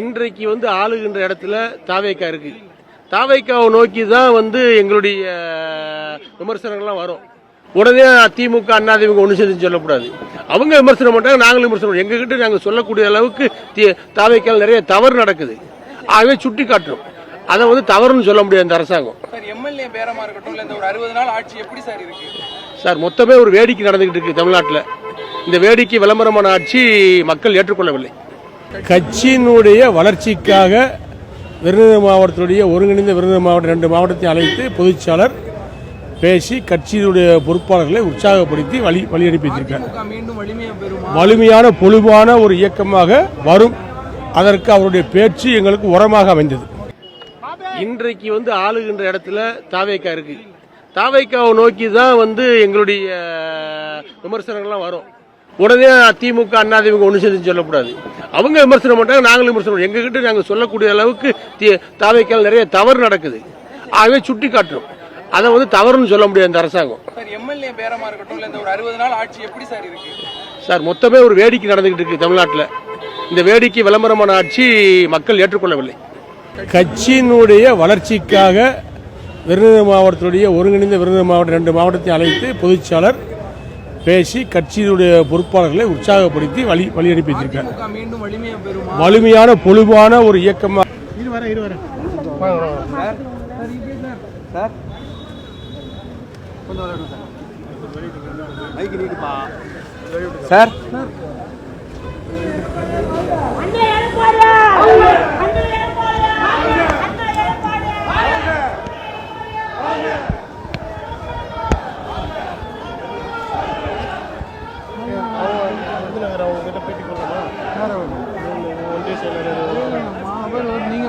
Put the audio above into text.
இன்றைக்கு ஆளுகின்ற இடத்துல தாவேக்கா இருக்கு. தாவேக்காவை நோக்கி தான் எங்களுடைய விமர்சனங்கள்லாம் வரும். உடனே திமுக அதிமுக ஒன்று சேர்ந்து சொல்லக்கூடாது. அவங்க விமர்சனம் பண்றாங்க, நாங்களும் விமர்சனம் பண்ணுவோம். எங்ககிட்ட நாங்கள் சொல்லக்கூடிய அளவுக்கு தாவேக்கால் நிறைய தவறு நடக்குது. ஆகவே சுட்டி காட்டுறோம். அதை தவறுன்னு சொல்ல முடியாது இந்த அரசாங்கம். எம்எல்ஏ பேரமா இருக்கட்டும், இல்ல இந்த ஒரு 60 நாள் ஆட்சி எப்படி சார் இருக்கு சார்? மொத்தமே ஒரு வேடிக்கை நடந்துகிட்டு இருக்கு தமிழ்நாட்டில். இந்த வேடிக்கை விளம்பரமான ஆட்சி மக்கள் ஏற்றுக்கொள்ளவில்லை. கட்சியினுடைய வளர்ச்சிக்காக விருதுநகர் மாவட்டத்துடைய ஒருங்கிணைந்த விருதுநகர் மாவட்டம் 2 மாவட்டத்தை அழைத்து பொதுச்செயலாளர் பேசி கட்சியினுடைய பொறுப்பாளர்களை உற்சாகப்படுத்தி வழி அனுப்பி வைத்திருக்கார். வலிமையான பொலிவான ஒரு இயக்கமாக வரும். அதற்கு அவருடைய பேச்சு எங்களுக்கு உரமாக அமைந்தது. இன்றைக்கு ஆளுகின்ற இடத்துல தாவேக்கா இருக்கு. தாவேக்காவை நோக்கி தான் எங்களுடைய விமர்சனங்கள்லாம் வரும். உடனே திமுக அதிமுக ஒன்று சேர்ந்து சொல்லக்கூடாது. அவங்க விமர்சனம் பண்றாங்க, நாங்களும் விமர்சனம் பண்ணுவோம். எங்ககிட்ட நாங்கள் சொல்லக்கூடிய அளவுக்கு தாவேக்கால் நிறைய தவறு நடக்குது. ஆகவே சுட்டி காட்டுறோம். அதை தவறுன்னு சொல்ல முடியாது இந்த அரசாங்கம். எம்எல்ஏ பேரமா இருக்கட்டும், இல்ல இந்த ஒரு 60 நாள் ஆட்சி எப்படி சார் இருக்கு சார்? மொத்தமே ஒரு வேடிக்கை நடந்துகிட்டு இருக்கு தமிழ்நாட்டில். இந்த வேடிக்கை விளம்பரமான ஆட்சி மக்கள் ஏற்றுக்கொள்ளவில்லை. கட்சியினுடைய வளர்ச்சிக்காக விருதுநகர் மாவட்டத்துடைய ஒருங்கிணைந்த விருதுநகர் மாவட்டம் 2 மாவட்டத்தை அழைத்து பொதுச்செயலாளர் பேசி கட்சியினுடைய பொறுப்பாளர்களை உற்சாகப்படுத்தி வழி அனுப்பி வைத்திருக்கார். வலிமையான பொலிவான ஒரு இயக்கமாக சார். நீங்க